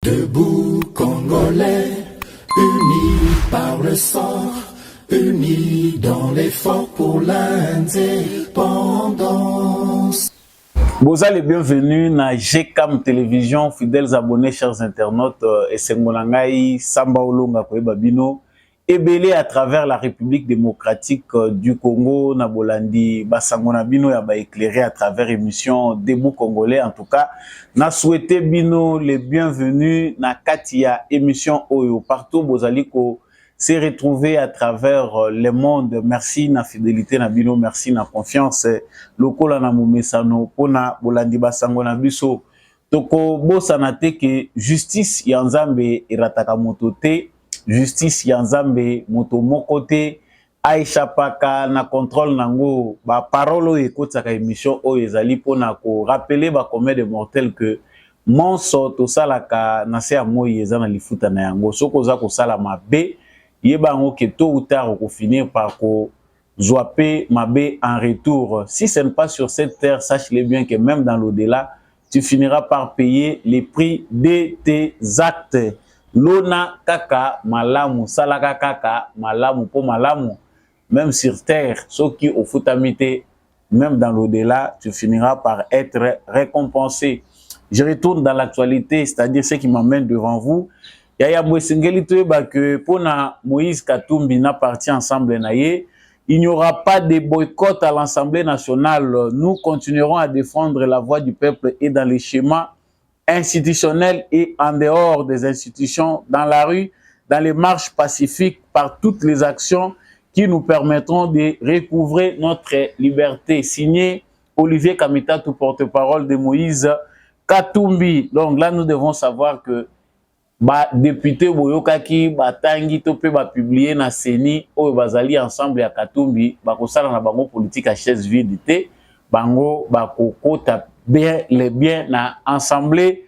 Debout Congolais, unis par le sang, unis dans l'effort pour l'indépendance. Bonjour et bienvenue na GCAM Télévision, fidèles abonnés, chers internautes, et Sengolangai, Samba Olonga Babino, ébélé à travers la République démocratique du Congo, Nabolandi, Basangona Bino, yaba éclairé à travers émission Debout Congolais. En tout cas, na souhaité Bino les bienvenus na Katia émission Oyo. Partout, Bozaliko s'est retrouvé à travers le monde. Merci na fidélité na Bino, merci na confiance. Lokola na mumesano, pona Bolandi Basangona Biso. Toko Bosanate que justice yanzambe irataka motote. Justice yanzambe moto mokote Aisha Paka na contrôle nango ba parole ekotaka émission o ezali pona ko rappeler ba combien de mortels que monso to salaka na se amoyi ezana lifuta na yango soko za ko sala mabe yeba ngo que tôt ou tard ko finir par ko zoaper mabe en retour. Si ce n'est pas sur cette terre, sache-le bien que même dans l'au-delà tu finiras par payer les prix de tes actes. Lona kaka malamu salaka kaka malamu po malamu, même sur terre ceux qui au futamité même dans l'au-delà tu finiras par être récompensé. Je retourne dans l'actualité, c'est-à-dire ce qui m'amène devant vous. Yaya Bwesengeli toyeba que pona Moïse Katumbi na parti ensemble naye, il n'y aura pas de boycott à l'Assemblée nationale. Nous continuerons à défendre la voix du peuple et dans les schémas institutionnels et en dehors des institutions, dans la rue, dans les marches pacifiques, par toutes les actions qui nous permettront de recouvrer notre liberté. Signé Olivier Kamitatou, porte-parole de Moïse Katumbi. Donc là, nous devons savoir que député Boyokaki, Tangi, Topé, publié na Seni, ou Bazali ensemble à Katumbi, Bakosala na bango politique à chaise vide, bango, Bakoko, bien les biens na Assemblée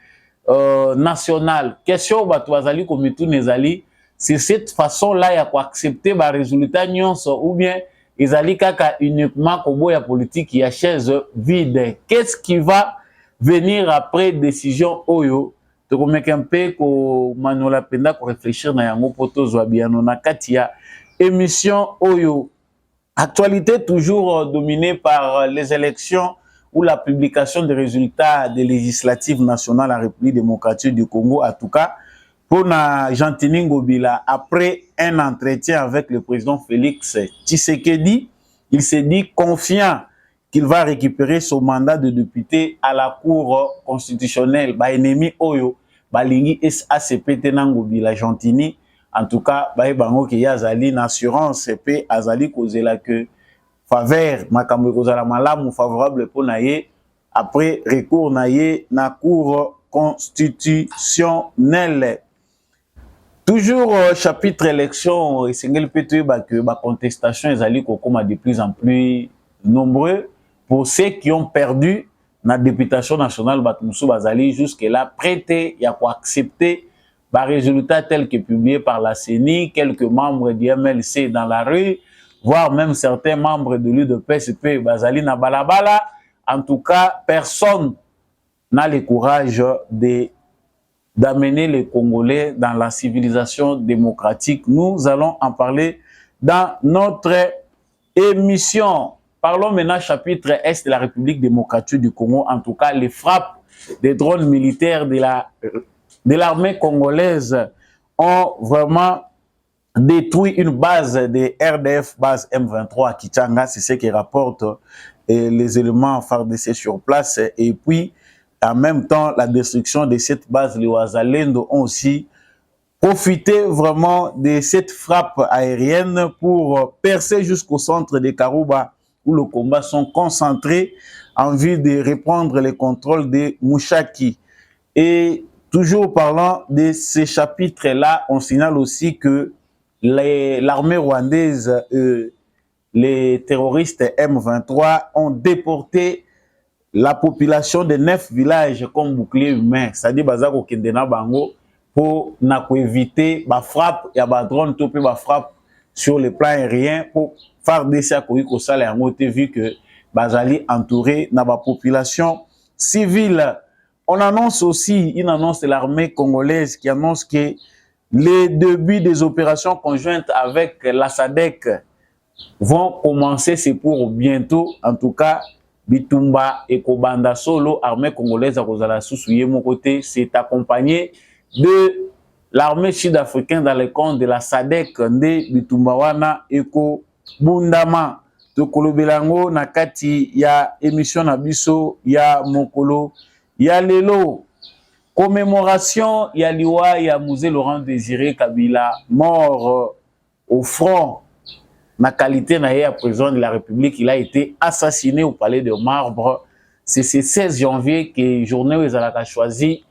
nationale. Question Batouazali comme tout nezali, c'est cette façon-là ya quoi accepter ba résultat nyonso ou bien ezali kaka uniquement kobo ya politique qui a chaise vide. Qu'est-ce qui va venir après décision Oyo? De comme un peu ko manola penda ko réfléchir na yango poto zwa biano na katia émission Oyo. Actualité toujours dominée par les élections ou la publication des résultats des législatives nationales à la République démocratique du Congo. En tout cas, pour Jean-Tini Ngobila, après un entretien avec le président Félix Tshisekedi, il s'est dit confiant qu'il va récupérer son mandat de député à la Cour constitutionnelle. Ba ennemi Oyo, Balingi SACP Ngobila Jean-Tini. En tout cas, bango ki yazali une assurance pe azali kozela que faveur makambo kozala malamu favorable pour naye après recours naye na cour constitutionnelle. Toujours chapitre élection et sengel peut que ba contestation ezali kokoma de plus en plus nombreux pour ceux qui ont perdu na députation nationale batumusu bazali jusque là prêté ya ko accepter par résultat tel que publié par la CENI, quelques membres du MLC dans la rue, voire même certains membres de l'UDPS, Bazali na balabala. En tout cas, personne n'a le courage d'amener les Congolais dans la civilisation démocratique. Nous allons en parler dans notre émission. Parlons maintenant chapitre Est de la République démocratique du Congo. En tout cas, les frappes des drones militaires de l'armée congolaise ont vraiment détruit une base de RDF, base M23 à Kichanga, c'est ce qui rapporte les éléments FARDC sur place. Et puis, en même temps, la destruction de cette base, les Ouazalendo ont aussi profité vraiment de cette frappe aérienne pour percer jusqu'au centre de Karouba, où le combat sont concentrés en vue de reprendre le contrôle de Mouchaki. Et toujours parlant de ces chapitres-là, on signale aussi que l'armée rwandaise, les terroristes M23 ont déporté la population de 9 villages comme bouclier humain. C'est-à-dire bazako kendena bango pour éviter la frappe, il y a des drones topé la frappe sur le plan aérien pour faire des sacs au salaire. On a vu que bazali entouré na ba population civile. on annonce aussi une annonce de l'armée congolaise qui annonce que les débuts des opérations conjointes avec la SADC vont commencer, c'est pour bientôt. En tout cas, Bitumba et Kobanda Solo, armée congolaise à Kozala Sousouye, mon côté, c'est accompagné de l'armée sud-africaine dans le compte de la SADC, de Bitumba Wana Eko Bundama. Tokolo Belango, Nakati, ya émission Nabiso, ya Mokolo, ya Lelo. Commémoration, ya Liwa, ya Musée Laurent Désiré Kabila, mort au front. Ma qualité na président de la République, il a été assassiné au palais de Marbre. C'est ce 16 janvier que journée où ils ont choisi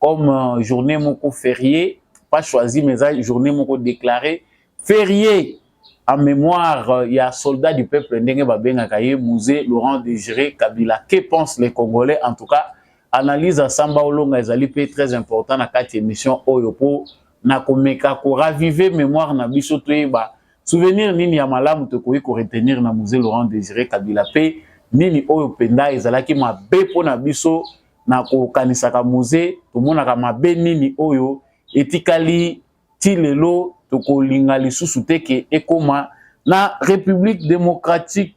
comme journée moko férié, pas choisi mais journée moko déclarée férié en mémoire. Il y a soldats du peuple ndenge babenga kaye Musée Laurent Désiré Kabila. Que pensent les Congolais? En tout cas, analyse à Samba Olonga ezali pe très important na kati émission oyo po na komeka ko raviver mémoire na biso toyeba souvenir nini ya malamu tokoki ko retenir na Musée Laurent Désiré Kabila pe nini oyo penda ezalaki mabe po na biso na ko kanisaka musée tomonaka mabe nini oyo etikali ti lelo tokolinga lisusu te ke ekoma na République démocratique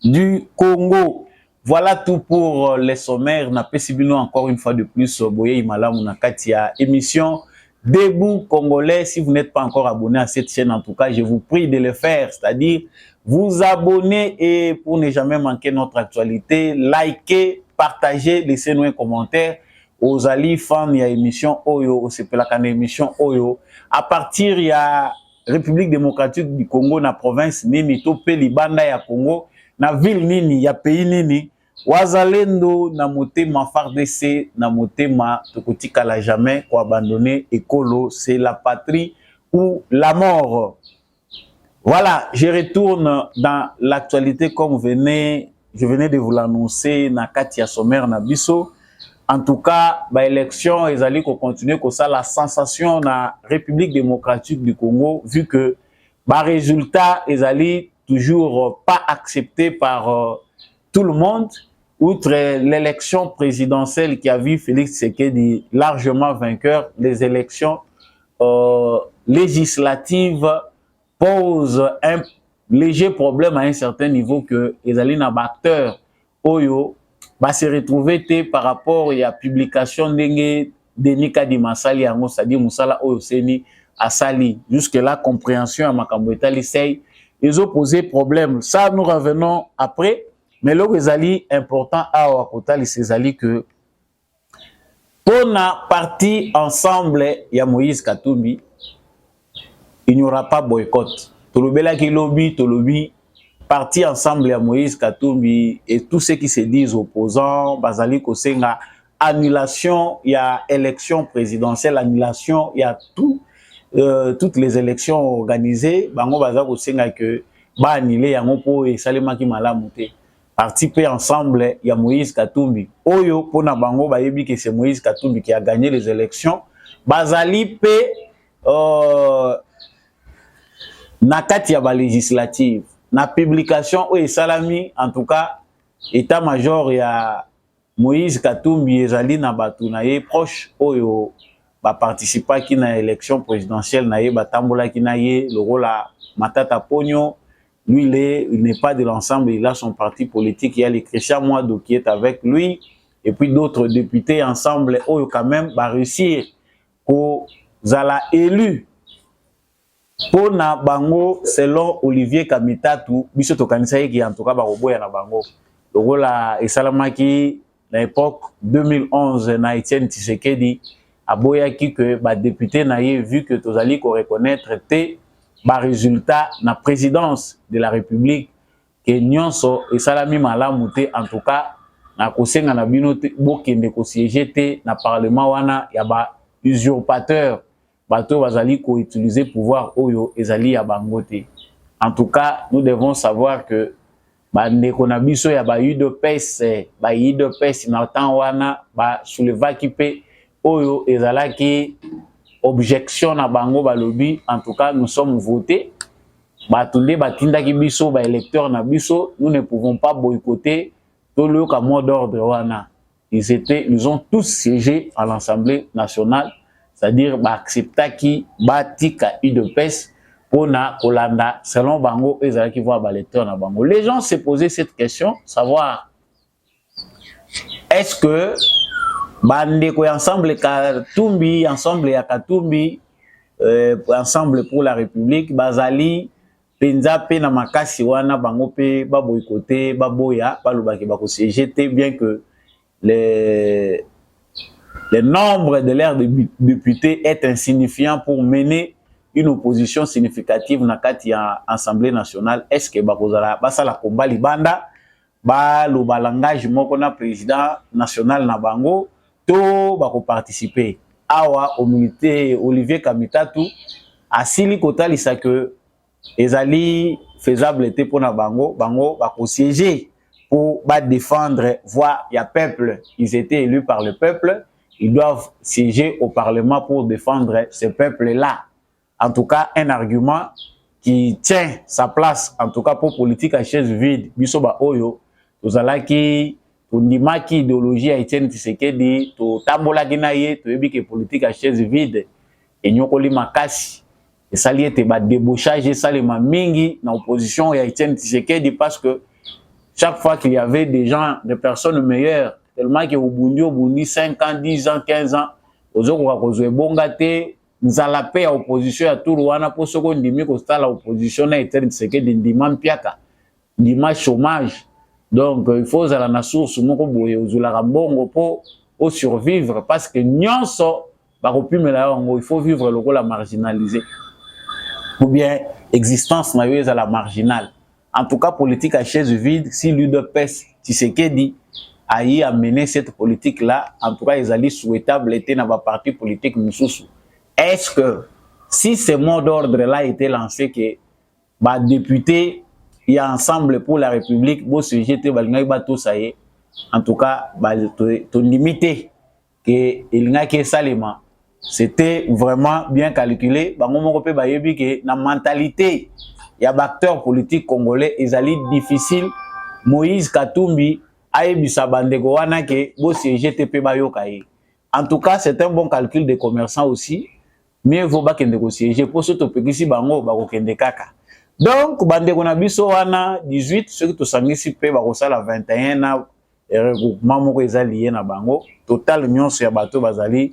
du Congo. Voilà tout pour les sommaires. Na pesibino encore une fois de plus boye malamu na kati ya émission Debout Congolais. Si vous n'êtes pas encore abonné à cette chaîne, en tout cas, je vous prie de le faire, c'est-à-dire vous abonner et pour ne jamais manquer notre actualité, likez, partagez, laissez-nous un commentaire. Aux ali fans, il y a émission Oyo, c'est la émission Oyo. À partir, il y a République démocratique du Congo, na province Nini, Topé, Libanda, ya Congo, na ville Nini, ya pays Nini. Wazalendo na motema FARDC na motema tokotika la jamais ko abandonner ekolo, c'est la patrie ou la mort. Voilà, je retourne dans l'actualité comme je venais de vous l'annoncer na Katia Sommer na biso. En tout cas, ba élection ezali ko continuer ko ça la sensation na République démocratique du Congo vu que ba résultat ezali toujours pas accepté par tout le monde. Outre l'élection présidentielle qui a vu Félix Tshisekedi largement vainqueur, les élections législatives posent un léger problème à un certain niveau que les acteurs Oyo va se retrouver par rapport à la publication de Nika Di Masali, c'est-à-dire Moussala Oyo Seni Asali. Jusque-là, compréhension à Makambo Etali, ils ont posé problème. Ça, nous revenons après. Mais là, c'est important à Wakotali, c'est que pour la partie ensemble, il y a Moïse Katumbi, il n'y aura pas boycott. Tolobela qui lobby, Tolobi, partie ensemble, il y a Moïse Katumbi et tous ceux qui se disent opposants, Bazali Kosenga, annulation, il y a élection présidentielle, annulation, il y a toutes les élections organisées, Bango Bazali Kosenga que ba annulé, yango po et Salema ki malamuté. Participer ensemble, il y a Moïse Katumbi. Oyo, pour na bango, bayebi que c'est Moïse Katumbi qui a gagné les élections. Bazali pe na kati ya ba législative. Na publication oyo salami, en tout cas, état-major ya Moïse Katumbi ezali na batu na ye proche oyo ba participa ki na élection présidentielle na ye batambola ki na ye le rôle à Matata Ponyo. Lui, il n'est pas de l'ensemble, il a son parti politique, il y a les Christian Mouadou qui est avec lui, et puis d'autres députés ensemble, oh, quand même, va réussir pour Zala élu. Pour na bango, selon Olivier Kamitatu, biso tokanisa qui en tout cas baroboya na bango. Le rôle à Esalamaki, à l'époque 2011, na Etienne Tshisekedi, a boyaki que ba député na ye vu que tozali ko reconnaître té ba résultat na présidence de la République que nyonso esalami malamu te, en tout cas na kosenga na bino te bokende ko siéger te na parlement wana ya ba usurpateur bato bazali ko utiliser pouvoir oyo ezali ya bango te. En tout cas, nous devons savoir que ba ndeko na biso ya ba UDPS na temps wana ba soulevaki pe oyo ezalaki objection na bango balobi. En tout cas, nous sommes votés. Batunde batindaki biso ba électeurs na biso, nous ne pouvons pas boycotter tout le mot d'ordre wana. ils ont tous siégé à l'Assemblée nationale, c'est-à-dire accepter qui batika UDPS pour na Kolanda selon bango et qui voient l'électeur na bango. Les gens se posaient cette question, savoir est-ce que bandeko ensemble Katumbi, ensemble ya Katumbi, ensemble pour la République, bazali penza pe na makasi wana bango pe ba boycotté ba boya ba lobaki ba ko siéger, bien que le nombre de leurs députés est insignifiant pour mener une opposition significative na kati ya Assemblée nationale. Est-ce que bakozala basala combat libanda ba lo balangage moko na président national na bango to bako participer awa au militaire Olivier Kamitatu asili kotalisa que ezali faisable était pour na bango bako siéger pour défendre voix ya peuple. Ils étaient élus par le peuple, ils doivent siéger au Parlement pour défendre ce peuple-là. En tout cas, un argument qui tient sa place, en tout cas pour politique à chaise vide. Bisoba Oyo, tozalaki, tondimaki idéologie à Etienne Tshisekedi, to tambola ginaye, to ebike politique à chaise vide, et nyokoli makasi. Et ça lié te ba débauchage et ça les mingi na opposition à Etienne Tshisekedi parce que chaque fois qu'il y avait des gens, des personnes meilleures, tellement que au Bundi 5 ans, 10 ans, 15 ans, aux autres bongate, nous allons paix à opposition à tout Rwanda pour ce qu'on dit que c'est l'opposition à Etienne Tshisekedi ndima mpiaka, ndima chômage. Donc il faut à la source moko boye ozula bongo pour survivre parce que nyonso ba kopimela yango il faut vivre le rôle marginalisé. Ou bien existence na yo à la marginale. En tout cas, politique à chaise vide, si l'UDPS Tshisekedi a y amené cette politique-là, en tout cas, ils allaient souhaitable était dans la partie politique Moussoussou. Est-ce que, si ce mot d'ordre-là était lancé, que bah, député, il y a ensemble pour la République, bon, ce j'étais, en tout cas, bah, ton limité, que il n'y a que Salema, c'était vraiment bien calculé. Bah, on peut que la mentalité, il y a des acteurs politiques congolais, ils allaient difficile. Moïse Katumbi a eu sa bande de Goana que bon GTP Bayokaye. En tout cas, c'est un bon calcul des commerçants aussi. Mais il faut pas qu'ils négocient. Pour ce que tu bango bakokende kaka. Donc, bande gona biso wana 18 ceux qui sont ici pe bakosala 21 na regroupement moko ezali na bango. Total nyonso ya bato bazali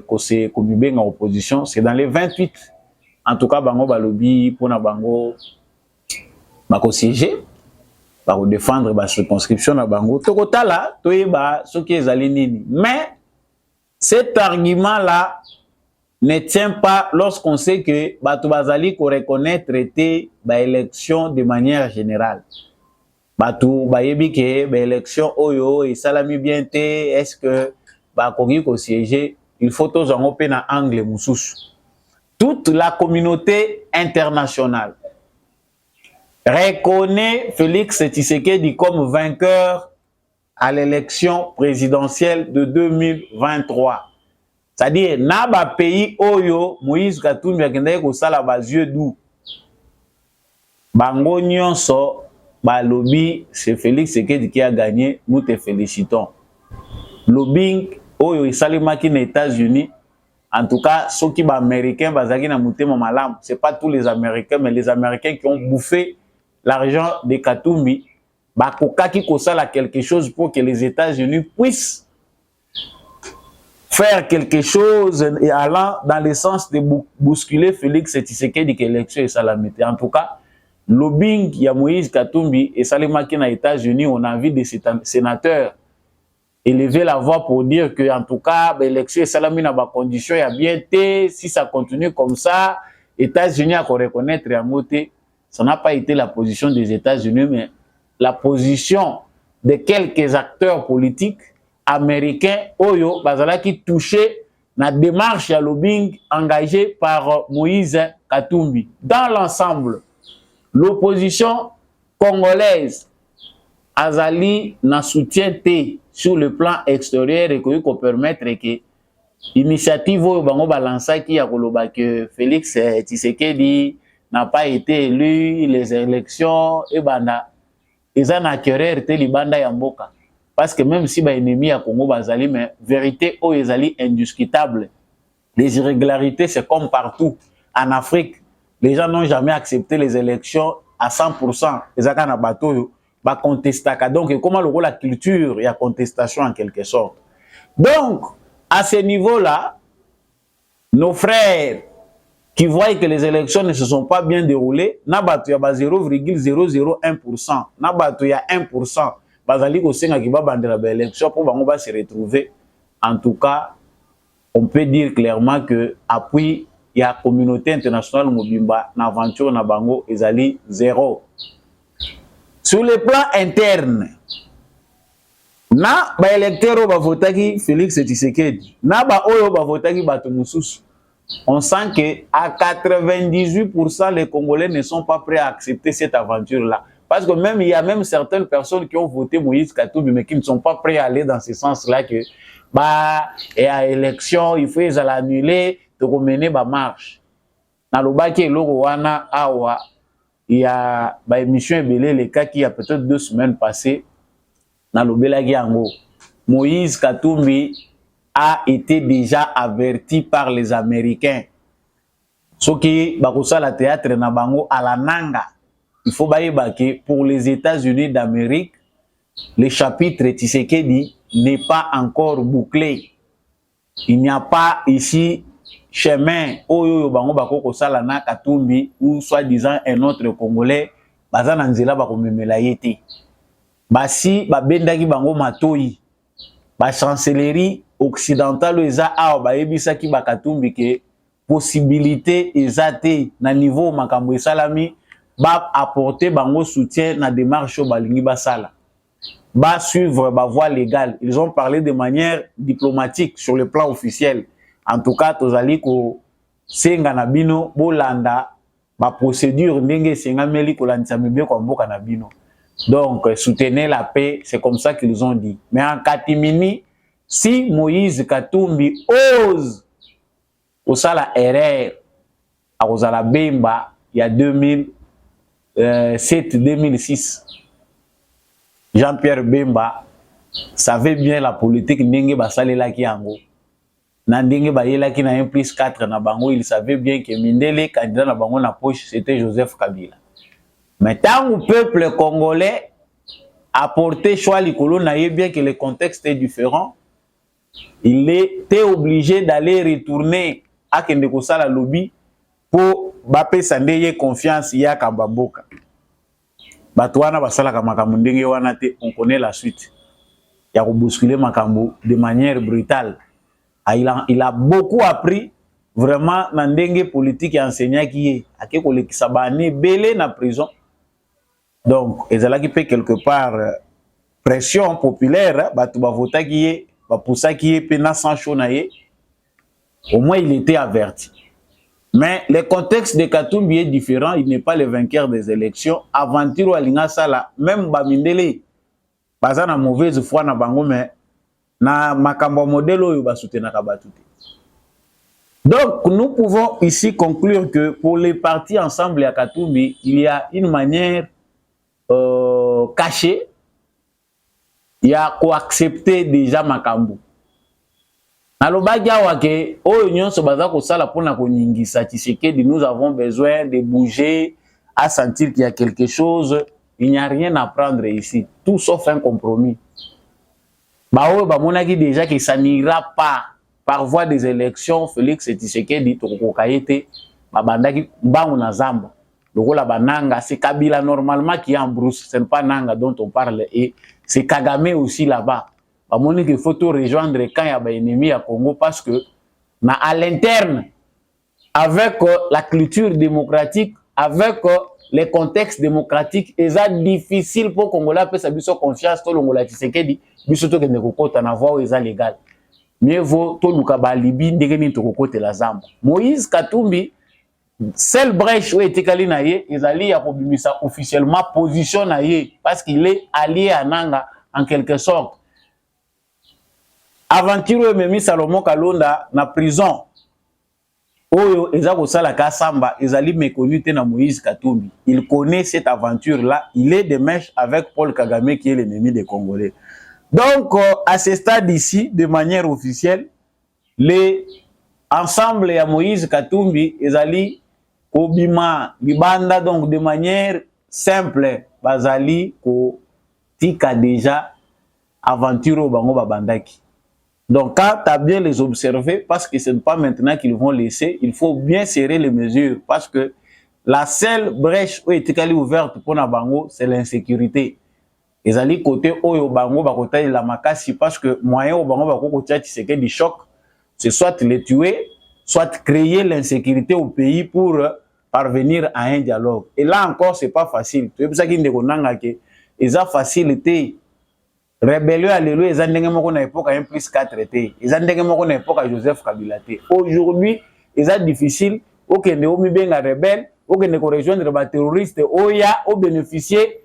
kose komibenga opposition, c'est dans les 28. En tout cas, bango balobi pour na bango bako siéger, bako défendre ba circonscription na bango. Tokota là, toyeba ce qui est nini. Mais cet argument là ne tient pas lorsqu'on sait que bato bazali ko reconnaître traiter ba élection de manière générale. Bato bayebi ke ba élection oyo et salami bien té, est-ce que bako ko siéger, il faut tous en open na angle mususu. Toute la communauté internationale reconnaît Félix Tshisekedi comme vainqueur à l'élection présidentielle de 2023. C'est-à-dire, naba pays oyo, Moïse Katumbi akendaki kosala bazye dou. Bango nyonso, balobi, c'est Félix Tshisekedi qui a gagné, nous te félicitons. Lobbying oyo esalemaki na États-Unis. En tout cas, ceux qui sont américains, ce n'est pas tous les Américains, mais les Américains qui ont bouffé l'argent de Katumbi, qui a quelque chose pour que les États-Unis puissent faire quelque chose et allant dans le sens de bousculer Félix Tshisekedi que l'élection est salamité. En tout cas, lobbying il y a Moïse Katumbi et Salimaki aux États-Unis, on a vu des sénateurs élever la voix pour dire que en tout cas l'élection est salamée dans des conditions il y a bien été, si ça continue comme ça, États-Unis à reconnaître et à monter. Ça n'a pas été la position des États-Unis, mais la position de quelques acteurs politiques américains oyo bazala qui touchaient la démarche à lobbying engagée par Moïse Katumbi. Dans l'ensemble, l'opposition congolaise azali na soutien té sur le plan extérieur et qu'on permettre que l'initiative au bango balança qui a koloba que Félix Tshisekedi n'a pas été élu les élections et banda ils en acquérir té libanda ya mboka. parce que même si ba ennemi à Congo bazali, mais vérité o ezali indiscutable. Les irrégularités, c'est comme partout. En Afrique, les gens n'ont jamais accepté les élections à 100%. Les akana bateau ba contestaka. Donc comment le rôle la culture, il y a contestation en quelque sorte. Donc à ce niveau-là, nos frères qui voient que les élections ne se sont pas bien déroulées, na bato ya ba 0,001%, na bato ya 1%, bazali ko senga ki ba bandela ba élection pour bango ba se retrouver. En tout cas, on peut dire clairement que appui il y a communauté internationale mobimba na aventure na bango ezali zéro. Sur le plan interne, na ba électeurs ba votaki Félix Tshisekedi, na ba oyo ba votaki bato mususu. On sent que à 98% les Congolais ne sont pas prêts à accepter cette aventure-là. Parce que même il y a même certaines personnes qui ont voté Moïse Katumbi mais qui ne sont pas prêts à aller dans ce sens-là que bah et à élection il faut les annuler de mener ba marche. Dans le bas qui est wana awa il y a ba émission belé les cas qui a peut-être 2 semaines passées dans le belagi ango Moïse Katumbi a été déjà averti par les Américains. Ce qui bakosa la théâtre na bango à la nanga. Il faut baïba que pour les États-Unis d'Amérique, le chapitre Tshisekedi n'est pas encore bouclé. Il n'y a pas ici chemin oyo bango bakoko sala na Katumbi ou soi-disant un autre Congolais bazana nzela bakomemela yete. Basi babendaki bango matoi. Ba chancellerie occidentale eza awa bayebisaki bakatumbi ke possibilité ezate na niveau makambo esalami ba apporter bango soutien na démarche balingi basala ba suivre ba voie légale. Ils ont parlé de manière diplomatique sur le plan officiel. En tout cas tozali ko senga na bino bolanda ba procédure ndenge sengameli kolandisa mibe kwa mboka na bino. Donc soutenez la paix, c'est comme ça qu'ils ont dit. Mais en catimini, si Moïse Katumbi ose osala erreur à Osala Bemba il y a 2007-2006, Jean-Pierre Bemba savait bien la politique ndenge basalela ki yango. Na ndenge bayela ki na 1+4 na bango, il savait bien que Mindele candidat na bango na poche c'était Joseph Kabila. Mais tant que le peuple congolais a porté choix likolo na bien que le contexte est différent, il était obligé d'aller retourner à Kendekosala lobby pour bape sandeye confiance ya Kambaboka. Batouana basala makambo ndenge wana te, on connaît la suite. Il a bousculé makambo de manière brutale. Il a beaucoup appris vraiment na ndenge politique et enseignant qui est a ke kolekisa bani belé na prison. Donc ezala qui fait quelque part pression populaire batu ba vota qui est ba poussa qui est pena sans chonaye. Au moins il était averti. Mais le contexte de Katumbi est différent, il n'est pas le vainqueur des élections. Aventure alinga sala même Bamindele baza na mauvaise foi na bango mais na makambo modèle oyo ba soutenaka batu te. Donc nous pouvons ici conclure que pour les partis ensemble à Katumbi, il y a une manière cachée, il y a quoi accepter déjà makambo. Nous avons besoin de bouger, à sentir qu'il y a quelque chose. Il n'y a rien à prendre ici, tout sauf un compromis. Déjà que ça n'ira pas par voie des élections. Félix Tshisekedi c'est Kabila normalement qui est en brousse, ce n'est pas Nanga dont on parle, et c'est Kagame aussi là-bas. Il faut tout rejoindre quand il y a des ennemis à Congo parce que à l'interne, avec la culture démocratique, avec les contextes démocratiques, c'est difficile pour Congolais de se confiance dans l'Ongola Tshisekedi, surtout que ne kokota na voie est légal. Mieux vaut tout le Kabalibi ndegeni to kokote la zamba. Moïse Katumbi seule brèche où était Kali naye, ils allaient à Pobimisa officiellement position naye parce qu'il est allié à Nanga en quelque sorte. Aventure Memi Salomon Kalonda na prison. Oyo ezako sala kasamba, ezali méconnu te na Moïse Katumbi. Il connaît cette aventure là, il est de mèche avec Paul Kagame qui est l'ennemi des Congolais. Donc, à ce stade ici, de manière officielle, les ensemble à Moïse Katumbi, ezali kobima libanda, donc de manière simple, bazali ko tika déjà aventure au bango babandaki. Donc, quand tu as bien les observé, parce que ce n'est pas maintenant qu'ils vont laisser, il faut bien serrer les mesures, parce que la seule brèche où est ouverte pour na bango, c'est l'insécurité. Les alliés côté au bango ba côté la makasi, parce que moyen au bango ba côté c'est que du choc, c'est soit les tuer, soit créer l'insécurité au pays pour parvenir à un dialogue. Et là encore, c'est pas facile. C'est pour ça qu'il y a ils ont facilité. Rébellion, alléluia, ils ont ndenge moko na époque 1+4 té. Ils ont ndenge moko na époque Joseph Kabila té. Aujourd'hui, ils ont difficile. Ok, ne omi benga rebelle, ok ne ko rejoindre ba terroriste, oya au bénéficier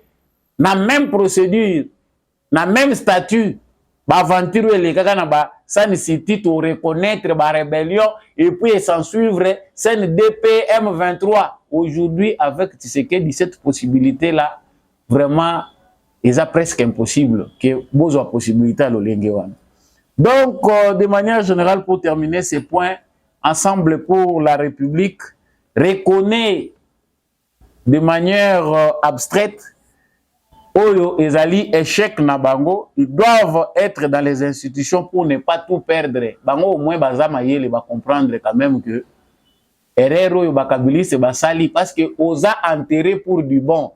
na même procédure, na même statut. Ba aventure les kaka na ba sans cité to reconnaître ba rébellion et puis s'en suivre CNDP M23. Aujourd'hui, avec Tshisekedi, cette possibilité là, vraiment c'est presque impossible que vous ayez possibilité à l'Olengewan. Donc, de manière générale, pour terminer ces points, Ensemble pour la République reconnaît de manière abstraite Oyo ezali échec na bango, ils doivent être dans les institutions pour ne pas tout perdre. Bango au moins bazama yele ba comprendre quand même que erreur oyo bakabili c'est basali parce que osa enterré pour du bon.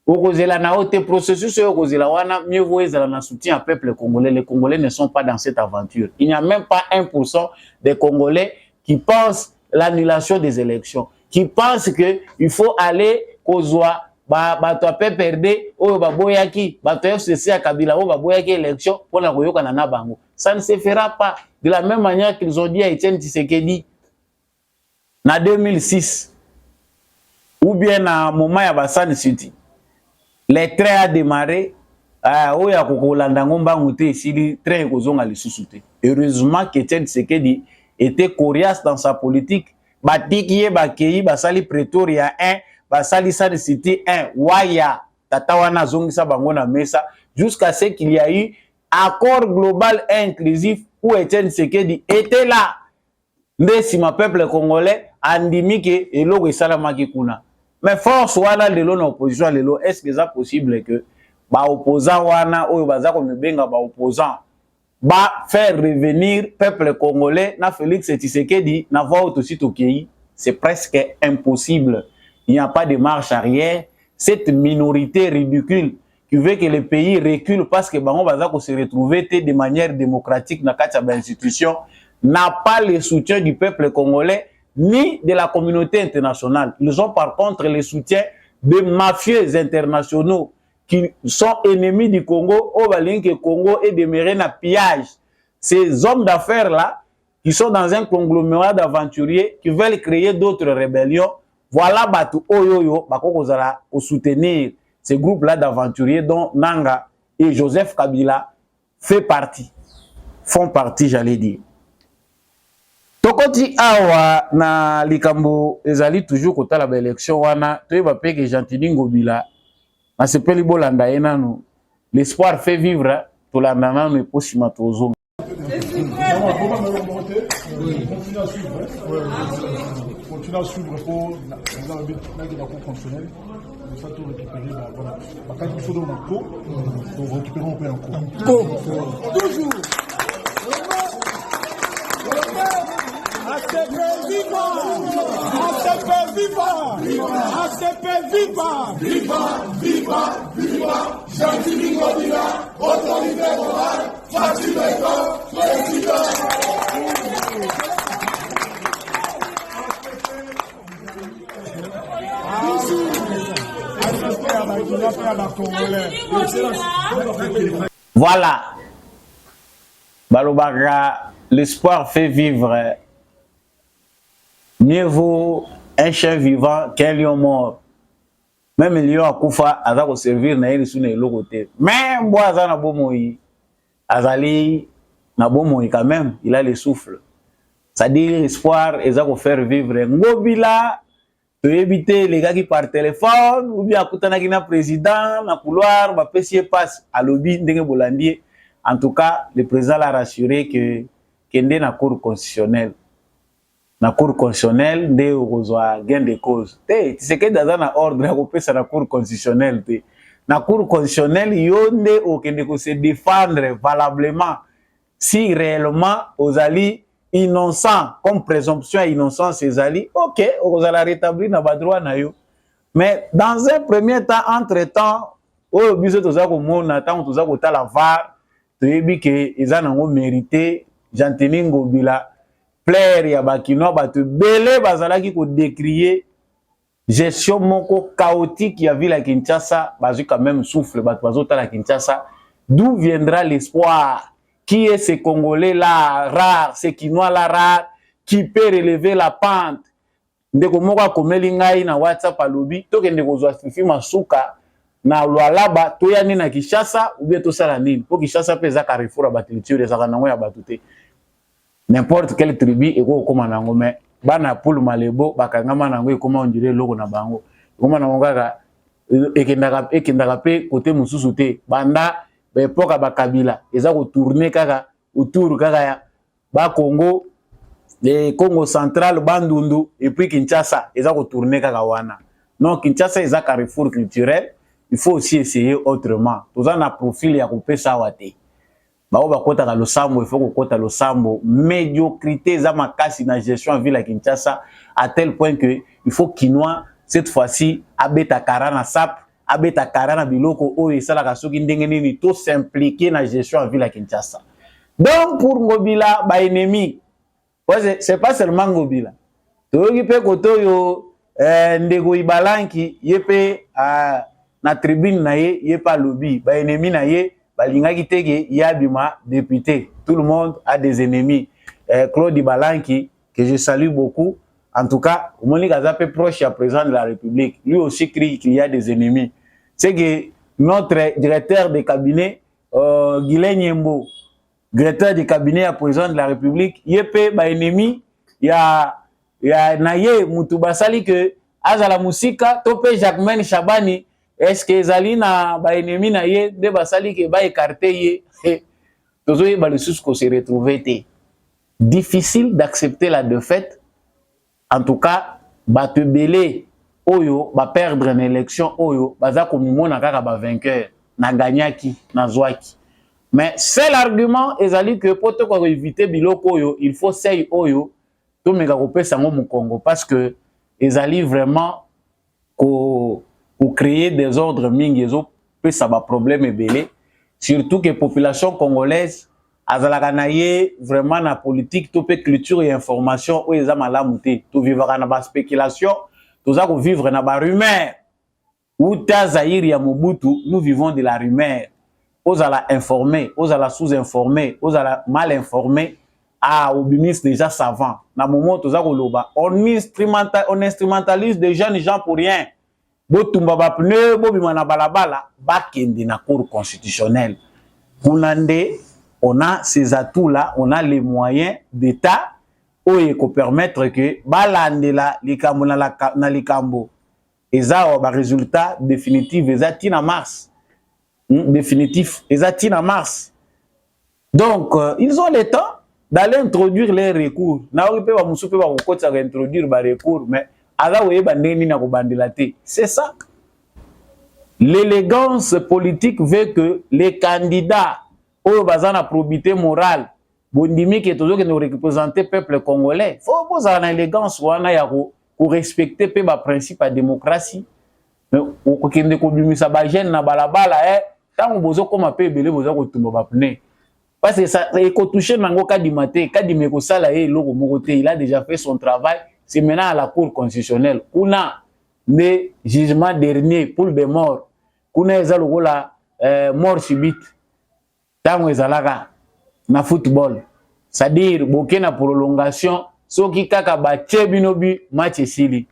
Okozela na ote processus okozela wana mieux vaut ezala na soutien au peuple congolais. Les Congolais ne sont pas dans cette aventure. Il n'y a même pas 1% des Congolais qui pensent l'annulation des élections, qui pensent que il faut aller kozwa bato ape perdre oyo baboyaki bato FCC ya Kabila oyo baboyaki élection pour na koyoka na bango. Ça ne se fera pas de la même manière qu'ils ont dit à Etienne Tshisekedi na 2006 ou bien na moment ya Bassani City. Les trains a démarré, oya kokolanda ngombangu te sili train kozonga lisusu te. Heureusement qu'Etienne Tshisekedi était coriace dans sa politique. Batiki bakei basali Pretoria 1, basali Sane City 1, waya tatawana zongisa bango na mesa jusqu'à ce qu'il y a eu accord global et inclusif où Etienne Tshisekedi était là. Ndesima peuple congolais andimi ke eloko esalamaki kuna. Mais force wana lelo na opposition lelo, est-ce que c'est possible que ba opposant wana oyo bazako mebenga ba opposant ba faire revenir peuple congolais na Félix Tshisekedi na voix aussi tokei? C'est presque impossible. Il n'y a pas de marche arrière. Cette minorité ridicule qui veut que le pays recule parce que bango bazako se retrouver de manière démocratique na kati ya institution n'a pas le soutien du peuple congolais ni de la communauté internationale. Ils ont par contre le soutien de mafieux internationaux qui sont ennemis du Congo, au Balinque Congo et demeurés na pillage. Ces hommes d'affaires-là, qui sont dans un conglomérat d'aventuriers, qui veulent créer d'autres rébellions, voilà Batu Oyoyo, Bakokozala, pour soutenir ces groupes-là d'aventuriers dont Nanga et Joseph Kabila font partie, j'allais dire. Tokoti awa na likambo ezali toujours kotala ba élection wana toyeba pe que Gentili Ngobila na sepeli bolanda enano l'espoir fait vivre tolanda nano eposima tozo. Continue à suivre pour la cour fonctionnelle. Ça tout récupérer. Voilà. Quand il faut dans le pour récupérer on paie un cours. Toujours. ACP viva! ACP viva! ACP viva! Viva! Viva! Viva! Gentili Ngobila, autorité morale, Fatou Beko, président! Voilà. Balobara, l'espoir fait vivre. Mieux vaut un chien vivant qu'un lion mort. Même un lion à Koufa, a va servir na il sous les côté. Même bois na bomoi, azali na bomoi quand même, il a le souffle. Ça dit l'espoir, et ça va faire vivre. Ngobila, peut éviter les gars qui par téléphone, ou bien à Koutana qui n'a président, na couloir, va pessier passe à lobby, ndenge bolandi. En tout cas, le président l'a rassuré que kende na cour constitutionnelle. Na cour constitutionnelle, nde okozwa gain de cause. Tu sais que dans un ordre, on peut la cour constitutionnelle. Na cour constitutionnelle, yo nde okende ko se défendre valablement si réellement ozali innocent, comme présomption à innocence ezali, ok, okozala rétablir na ba droit na yo. Mais dans un premier temps, entre-temps, oyo biso toza komona ntango toza kotala VAR, toyebi ke eza nango mérité Jean-Denis Ngobila plaire ya bakinois bato belé bazalaki ko décrier gestion moko chaotique ya ville à Kinshasa, bazui quand même souffle bato bazotala Kinshasa. D'où viendra l'espoir? Qui est ce Congolais là rare, ce Kinois là rare qui peut relever la pente? Ndeko moko akomeli ngai na WhatsApp alobi tokende kozwa fifi masuka na Lualaba toyani na Kinshasa ou bien tosala nini po Kinshasa pe za Carrefour abatiliture ezaka nango ya bato te. N'importe quelle tribu eko koma nango mais bana pulu malebo bakangama nango ekoma ondire loko na bango ekoma nango kaka ekendaka pe kote mususu te banda bepoka bakabila eza ko tourner kaka autour kaka ya ba Congo, le Congo central bandundu et puis Kinshasa eza ko tourner kaka wana. Non, Kinshasa eza carrefour culturel, il faut aussi essayer autrement. Toza na profil ya kopesa wate. Bao bakota ka losambo, il faut kokota losambo. Médiocrité za makasi na gestion en ville à Kinshasa à tel point que il faut Kinois cette fois-ci abeta karana sap, abeta karana biloko oyo esalaka soki ndenge nini to s'impliquer na gestion en ville à Kinshasa. Donc pour Ngobila ba ennemi, c'est pas seulement Ngobila. Toyoki pe koto yo ndeko ibalanki yepe na tribune na ye yepa lobby ba ennemi na ye balingaki teke yabima député. Tout le monde a des ennemis. Claude Ibalanki que je salue beaucoup. En tout cas, Monique Azapé proche à président de la République, lui aussi crie qu'il y a des ennemis. C'est que notre directeur de cabinet, Guilain Nyembo, directeur du cabinet à président de la République, yepe ba ennemi, ya naye mutubasali que azala musika tope Jacquemaine Chabani, est-ce que ezali na ba ennemi na ye de basali que ba écarter ye tozoye ba le susko se retrouver. Difficile d'accepter la défaite. En tout cas, ba te belé oyo ba perdre une élection oyo baza komimona kaka ba vainqueur na gagnaki na zwaki. Mais c'est l'argument ezali que pour te éviter biloko oyo il faut say oyo to meka kopesa ngo mu Congo parce que ezali vraiment ko créer des ordres mingi ezo pesa ba problème ebele surtout que population congolaise azalaka na ye vraiment na politique to pe culture et information oyo eza malamu te to vivre na ba spéculation toza ko vivre na ba rumeur ou ta Zaïre ya Mobutu nous vivons de la rumeur. Ozala informé, ozala sous-informé, ozala mal informé, au ministre déjà savant. Na moment on instrumentalise des jeunes gens pour rien. Botumba ba pneu, bobima na balabala, bakende na cour constitutionnelle. On a ces atouts-là, on a les moyens d'État qui permettre que balandela likambo na likambo. Eza ba résultat définitif eza tina mars. Définitif, ils atteignent en mars. Donc, ils ont le temps d'aller introduire les recours. Réintroduire les recours, mais c'est ça. L'élégance politique veut que les candidats au bazan à probité morale, bondimi qui est toujours que nous représenter peuple congolais, faut poser une élégance pour respecter le principe de la démocratie. Mais au kende ko bimisa ba jeune na balabala tant bozo koma pe belé bozo ko tumba ba pne parce que ça ko toucher nango kadimate kadimeko sala loko moko te il a déjà fait son travail c'est maintenant à la cour constitutionnelle kuna ne jugement dernier pour des morts kuna ezalo la mort subite tant ezalaka na football c'est-à-dire bokena prolongation soki kaka ba tchebinobi match esili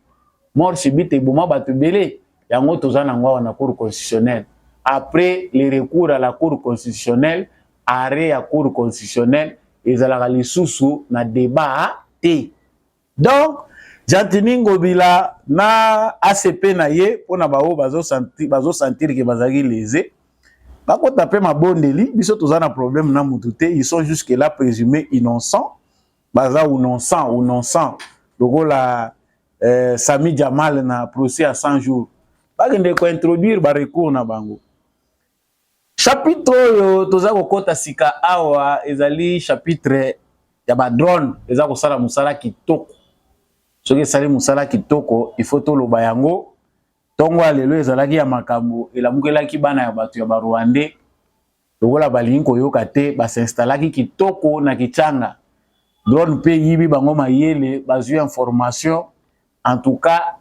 mort subite boma batu belé yango tozana ngwa na cour constitutionnelle. Après les recours à la cour constitutionnelle, arrêt à cour constitutionnelle, ils allaient les sous na débat té. Donc, Jean-Denis Ngobila na ACP na ye pour na bao bazo sentir que bazagi lésé. Bako tapé ma bondeli, biso tozana problème na mututé, ils sont jusque là présumés innocents. Baza ou non sang. Donc la Sami Jamal na procès à 100 jours. Pas de ko introduire ba recours na bango. Chapitre yo toza ko kota sika awa ezali chapitre ya ba drone eza ko sala musala kitoko. Soki sali musala kitoko, il faut to lo bayango. Tongo alelo ezalaki ya makambo elamukelaki bana ya bato ya ba Rwandais. Lokola balingi koyoka te basinstallaki kitoko na kichanga. Drone pe yibi bango mayele bazui information. En tout cas,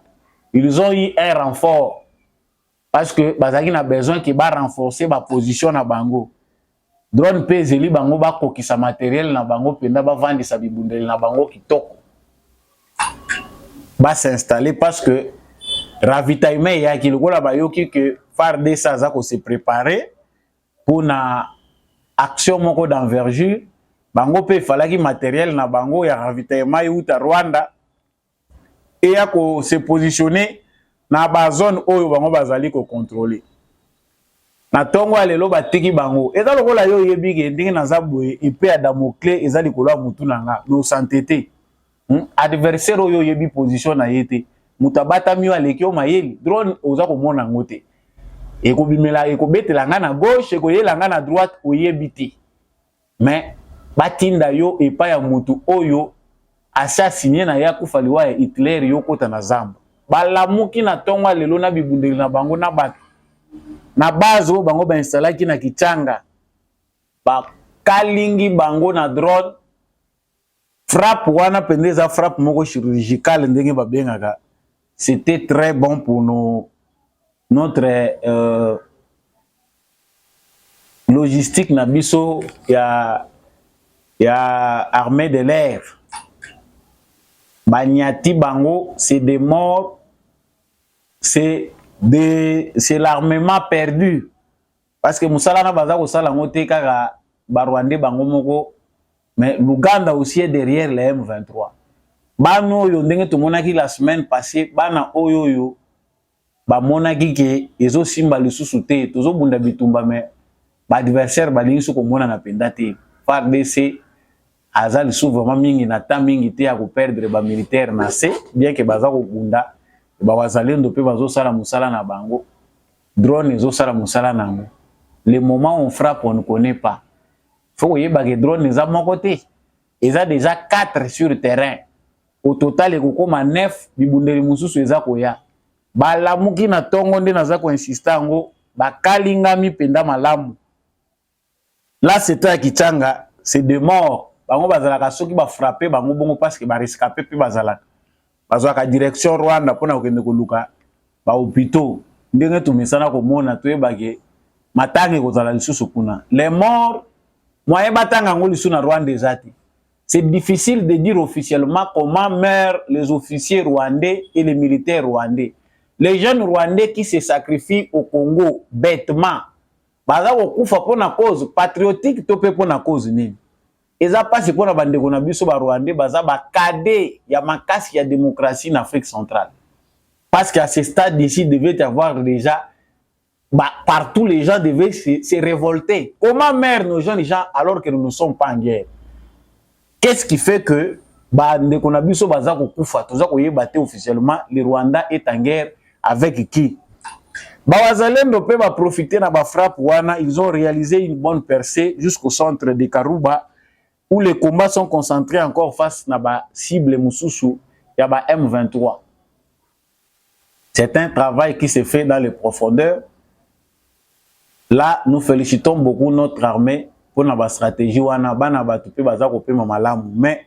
ils ont eu un renfort parce que bazaki na besoin ki ba renforcer ba position na bango. Drone pe zeli bango ba kokisa matériel na bango penda ba vendre sa bibundeli na bango kitoko. Ba s'installer parce que ravitaillement ya ki lokola bayoki que FARDC ça ko se préparer pour na action moko d'envergure. Bango pe falaki matériel na bango ya ravitaillement yuta Rwanda et ya ko se positionner na ba zone oyo bango bazali ko contrôler. Na tongo alelo batiki bango. Eza lokola yo yebi ke ndenge na zabwe épée ya Damoclès eza likolo mutu nanga no santété. Adversaire oyo yebi position na yete. Mutabata miyo aleki o mayeli. Drone oza ko mona ngote. Et ko bimela e ko betela nga na gauche e ko yela nga na droite oyebi te. Mais batinda yo epa ya mutu oyo assassiné na ya kufaliwa ya Hitler yo kota na zamba. Balamuki na tongo lelo na bibundeli na bango na bato. Na base o bango ba installaki na kichanga. Ba kalingi bango na drone. Frappe wana pendeza frappe moko chirurgicale ndenge ba bengaka. C'était très bon pour notre logistique na biso ya armée de l'air. Banyati bango, c'est des morts, c'est l'armement perdu. Parce que Moussala na baza ko sala ngote kaka Barwandais bango moko, mais l'Ouganda aussi est derrière les M23. Bano yo ndenge to monaki la semaine passée, bana oyo ba monaki ke ezo simba lisusu te, tozo bunda bitumba mais ba adversaire balingi su ko mona na penda te. FARDC azali su vraiment mingi na ta mingi te ya ko perdre ba militaire na se, bien que baza ko bunda ba wazalendo pe bazo sala musala na bango. Drone ezo sala musala nango. Le moment où on frappe on ne connaît pas. Faut yeba que drone eza moko te. Eza déjà 4 sur le terrain. Au total ekokoma 9 bibundeli mususu eza koya. Balamuki na tongo nde naza ko insista ngo bakalingami penda malamu. Là c'était à Kichanga, c'est des morts. Bango bazalaka soki ba frapper bango bongo parce que ba rescapé pe bazalaka. Bazwaka direction Rwanda pona okende koluka ba hôpitaux. Ndenge tumesana ko mona toyeba ke matange kozala lisusu kuna. Les morts moyen batanga ngo lisusu na Rwanda ezati. C'est difficile de dire officiellement comment meurent les officiers rwandais et les militaires rwandais. Les jeunes rwandais qui se sacrifient au Congo bêtement, baza ko kufa pona cause patriotique to pe pona cause nini. Eza pasi pona bandeko na biso ba Rwandais baza ba cadet ya makasi ya démocratie en Afrique centrale. Parce qu'à ce stade ici devait y avoir déjà partout les gens devaient se révolter. Comment meurent nos jeunes gens alors que nous ne sommes pas en guerre? Qu'est-ce qui fait que bandeko na biso baza ko kufa toza ko yebate officiellement le Rwanda est en guerre avec qui? Bawazalendo pe ba profiter na ba frappe wana, ils ont réalisé une bonne percée jusqu'au centre de Karuba où les combats sont concentrés encore face na ba cible mususu ya ba M23. C'est un travail qui se fait dans les profondeurs. Là, nous félicitons beaucoup notre armée pour la stratégie wana bana batu pe baza ko pe malamu, mais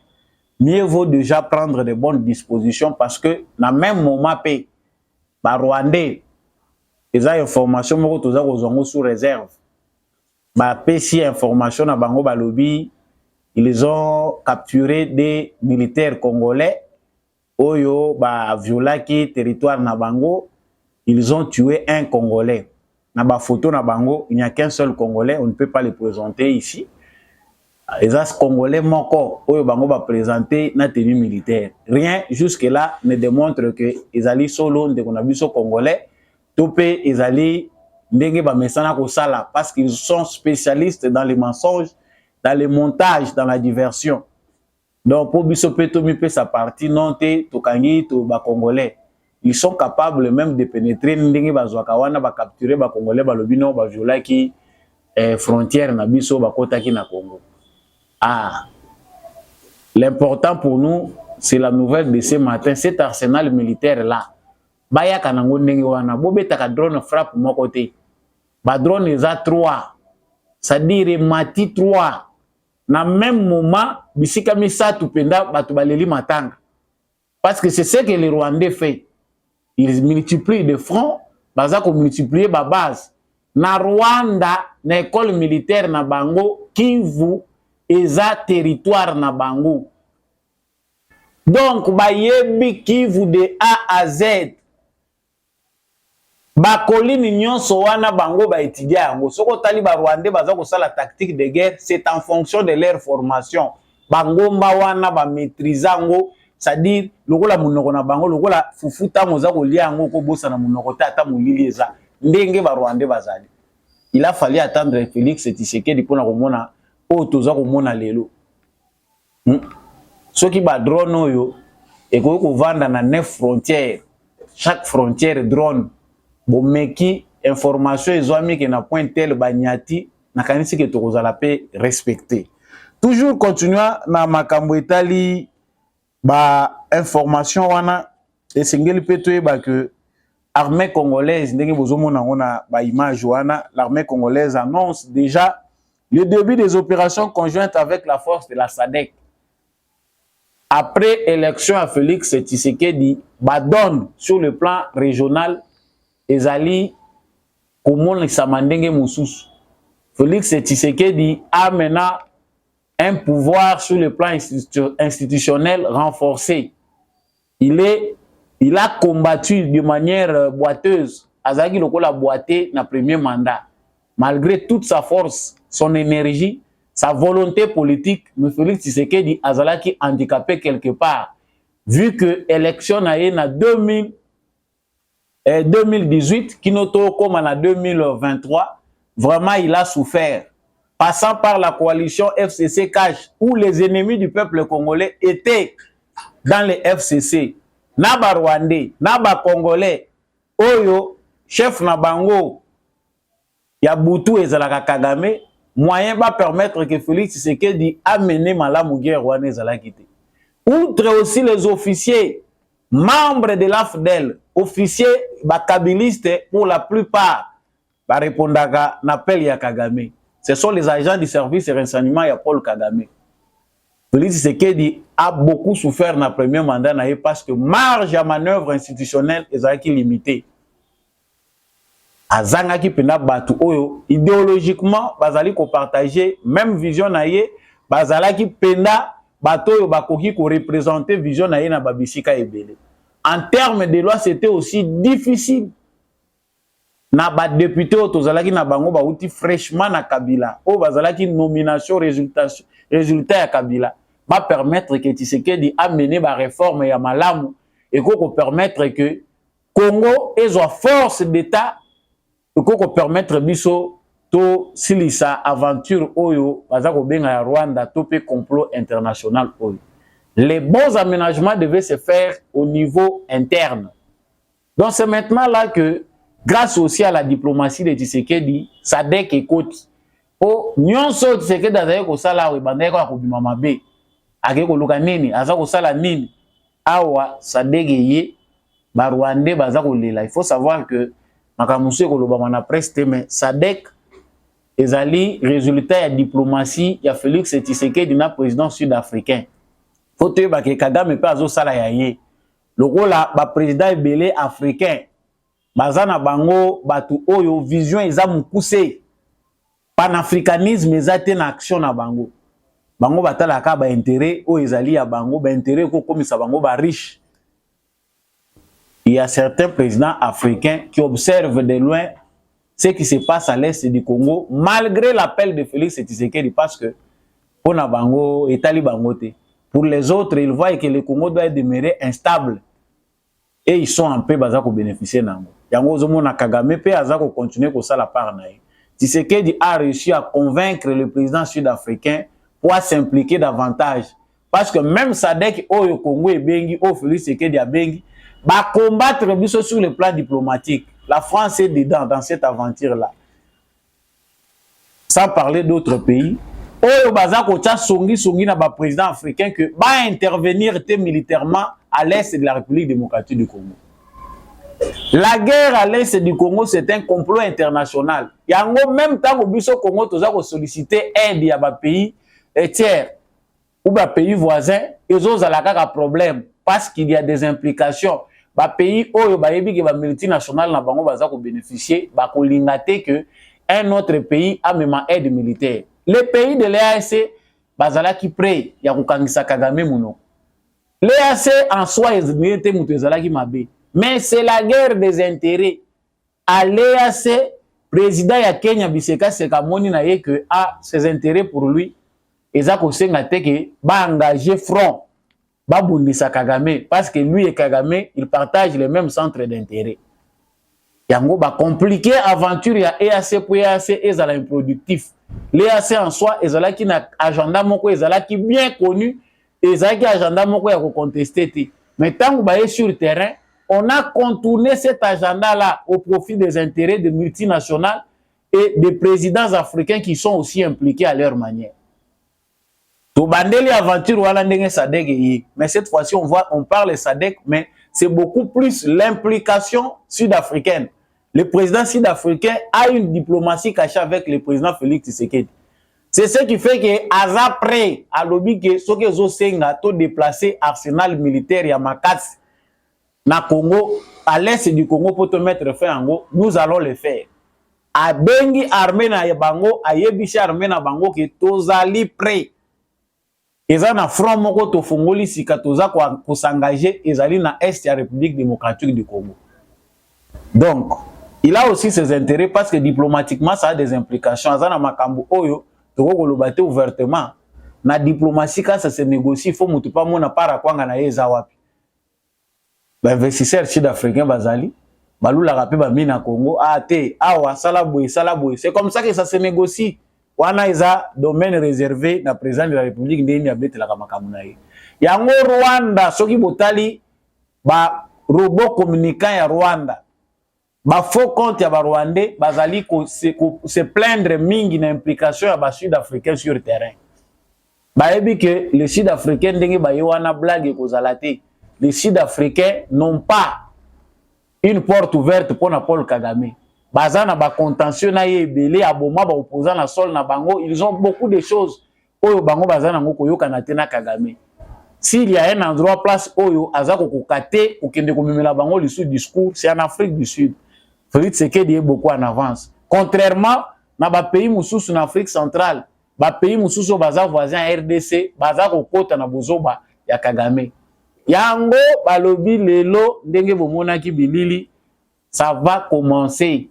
mieux vaut déjà prendre de bonnes dispositions parce que na même moment pe ba Rwandais ils ont information moko toza ko zongo sous réserve ba pesi information na bango ba lobby ils ont capturé des militaires congolais oyo ba violaki territoire na bango, ils ont tué un Congolais. Na ba photo na bango, il n'y a qu'un seul Congolais, on ne peut pas le présenter ici. Les as Congolais moko oyo bango ba présenter na tenue militaire. Rien jusque là ne démontre que ils allaient solo de konabiso Congolais, topé ils allaient ndenge ba mesana ko sala parce qu'ils sont spécialistes dans les mensonges, dans les montages, dans la diversion. Donc pour biso peto mi pe sa partie non te tokangi to ba congolais. Ils sont capables même de pénétrer ndenge bazwaka wana ba capturer ba congolais ba lobino ba viola ki frontière na biso ba kota ki na Congo. Ah. L'important pour nous c'est la nouvelle de ce matin, cet arsenal militaire là. Baya kanango ndenge wana bobeta ka drone frappe mon côté. Ba drone eza 3. C'est-à-dire mati 3. Na même moment bisika misatu penda batu baleli matanga. Parce que c'est ce que les Rwandais fait. Ils multiplient de fronts, baza ko multiplier ba base. Na Rwanda, na école militaire na bango, Kivu eza territoire na bango. Donc ba yebi Kivu de A à Z. Ba colline nyonso wana bango ba étudier yango. Soko tali ba Rwandais baza ko sala tactique de guerre, c'est en fonction de leur formation. Bango mba wana ba maîtriser yango. C'est-à-dire, lokola munoko na bango, lokola fufuta moza kolia yango ko bosa na munoko tata mulili eza. Ndenge ba Rwandais bazali. Il a fallu attendre Félix Tshisekedi pour na komona o toza komona lelo. Soki ba drone oyo eko ko vanda na 9 frontières. Chaque frontière drone bomeki information ezwami ke na point tel banyati na kanisi ke tokozala pe respecter. Toujours continuer na makambo etali ba information wana esengeli peto ba que armée congolaise ndenge bozomona ngona ba image wana l'armée congolaise annonce déjà le début des opérations conjointes avec la force de la SADC. Après élection à Félix Tshisekedi ba donne sur le plan régional ezali komona samandenge mususu. Félix Tshisekedi a maintenant un pouvoir sur le plan institutionnel renforcé. Il a combattu de manière boiteuse. Azaki lokola boité na premier mandat. Malgré toute sa force, son énergie, sa volonté politique, M. Félix Tshisekedi azalaki handicapé quelque part. Vu que l'élection na 2018, qui noto comme en 2023, vraiment il a souffert. Passant par la coalition FCC Cash, où les ennemis du peuple congolais étaient dans les FCC. Naba Rwandais, Naba Congolais, Oyo, chef Nabango, Yabutu et Zalaka Kagame, moyen va permettre que Félix Tshisekedi amène Malamu guerre rwandaise à la quitter. Outre aussi les officiers, membres de l'AFDEL, officiers bakabilistes pour la plupart, va répondre à l'appel ya Kagame. Ce sont les agents du service de renseignement ya Paul Kagame. Félix Tshisekedi a beaucoup souffert dans le premier mandat parce que marge à manœuvre institutionnelle est limitée. Azangaki pena batu oyo idéologiquement bazali ko partager même vision naie bazalaki pena bato oyo bakoki ko représenter vision naie na babisika ebele. En termes de loi c'était aussi difficile. Na ba député otozalaki na bango ba uti fraîchement na Kabila o bazalaki nomination résultat ya Kabila va permettre que Tshisekedi amener ba réforme ya malamu et ko permettre que Congo ezo force d'état et ko permettre biso to silisa aventure oyo bazako benga ya Rwanda to pe complot international oyo. Les bons aménagements devaient se faire au niveau interne. Donc c'est maintenant là que grâce aussi à la diplomatie de Tshisekedi, SADC écoute. Oh, nyonso Tshisekedi azali ko sala we bandai ko akobima mabe. Ake ko luka nini, aza ko sala nini. Awa SADC ye ba Rwandais baza ko lela. Il faut savoir que makamusu ko loba na presse mais SADC ezali résultat ya diplomatie ya Félix Tshisekedi na président sud-africain. Faut te ba ke Kagame pe azo sala ya ye. Lokola ba président ebele africain bazana bango batu oyo vision eza mukuse panafricanisme eza te na action na bango batalaka ba intérêt o ezali ya bango ba intérêt ko komisa bango ba riche. Il y a certains présidents africains qui observent de loin ce qui se passe à l'est du Congo malgré l'appel de Félix Tshisekedi parce que pour na bango etali bango te. Pour les autres ils voient que le Congo doit demeurer instable. et ils sont en paix baza ko bénéficier nango yango ozomona Kagame pe aza ko continuer ko sala part na ye. Tshisekedi a réussi à convaincre le président sud-africain pour s'impliquer davantage parce que même Sadek oyo Congo e bengi o Félix Tshisekedi a bengi ba combattre biso sur le plan diplomatique. La France est dedans dans cette aventure là. Sans parler d'autres pays oyo baza ko tia songi na ba président africain que ba intervenir militairement à l'est de la République démocratique du Congo. La guerre à l'est du Congo, c'est un complot international. Yango même temps au biso Congo toza ko solliciter aide ya ba pays tiers ou ba pays voisins, ils ont un problème parce qu'il y a des implications. Ba pays oyo ba yebi ke ba multinational na bango baza ko bénéficier ba ko lingate que un autre pays a même aide militaire. Les pays de l'EAC bazala qui prêt ya ko kangisa Kagame muno. L'EAC en soi est mutu ezalaki mabe. Mais c'est la guerre des intérêts. À l'EAC, président ya Kenya Biseka Sekamoni na ye que ses intérêts pour lui, ezako senga teke ba engager front, ba bundisa Kagame parce que lui et Kagame, ils partagent les mêmes centres d'intérêt. Yango ba compliqué aventure ya EAC pour EAC ezala improductif. L'EAC en soi ezalaki na agenda moko ezalaki bien connu, ezalaki agenda moko ya ko contester. Mais tant que ba est sur le terrain, on a contourné cet agenda-là au profit des intérêts de multinationales et des présidents africains qui sont aussi impliqués à leur manière. Mais cette fois-ci, on parle SADC, mais c'est beaucoup plus l'implication sud-africaine. Le président sud-africain a une diplomatie cachée avec le président Félix Tshisekedi. C'est ce qui fait que, après, à l'objet que ce que Zosenga a déplacé arsenal militaire Yamakats, na Congo, à l'est du Congo pour te mettre fin en go, nous allons le faire. A bengi armée na bango, a yebishi armée na bango qui tozali prêt. Eza na front moko to fongoli sika toza ko s'engager ezali na est ya République démocratique du Congo. Donc, il a aussi ses intérêts parce que diplomatiquement ça a des implications. Azana makambo oyo to ko lobate ouvertement. Na diplomatie quand ça se négocie, il faut mutu pa mona para kwanga na yeza wapi. L'investisseur sud-africain bazali balula rapé ba mina Congo te awa salaboy. C'est comme ça que ça se négocie. Wana isa domaine réservé na président de la République ndeni abetela ka makambo na ye. Yango Rwanda soki botali ba robot communicant ya Rwanda ba faux compte ya ba Rwandais bazali ko se plaindre mingi na implication ya ba sud-africain sur le terrain. Ba yebi que les sud-africains ndenge ba wana blague ko zalate. Les Sud-Africains n'ont pas une porte ouverte pour Paul Kagame. Bazana ba contention na yebele aboma ba opposant na sol na bango, ils ont beaucoup de choses. Oyo bango bazana ngoko yoka na tena Kagame. S'il y a un endroit place oyo azako kokate okende komemela bango le sud discours, c'est en Afrique du Sud. Félix Tshisekedi est beaucoup en avance. Contrairement na ba pays mususu na Afrique centrale, ba pays mususu baza voisin RDC, baza kokota na bozoba ya Kagame. Yango balobi lelo ndenge bomona ki bilili, ça va commencer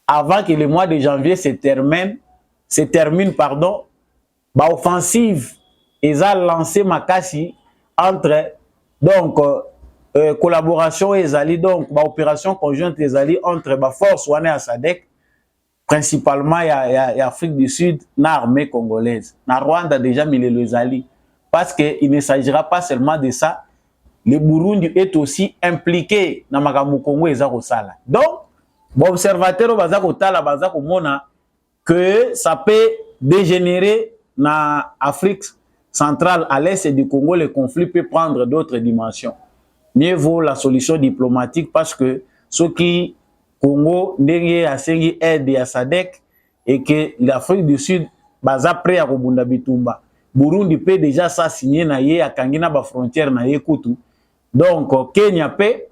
avant que le mois de janvier se termine ba offensive eza lancé makasi entre donc collaboration ezali donc ba opération conjointe ezali entre ba force wana ya SADC principalement ya Afrique du Sud na armée congolaise na Rwanda déjà milelo ezali. Parce qu'il ne s'agira pas seulement de ça, le Burundi est aussi impliqué dans le Congo et Sala. Donc, l'observateur va mona que ça peut dégénérer dans l'Afrique centrale à l'est du Congo, le conflit peut prendre d'autres dimensions. Mieux vaut la solution diplomatique parce que ce qui Congo a aide à SADC et que l'Afrique du Sud est prêt à Robunda Bitumba. Burundi peut déjà s'assigner na ye à Kangina ba frontière na ye kutu. Donc Kenya peut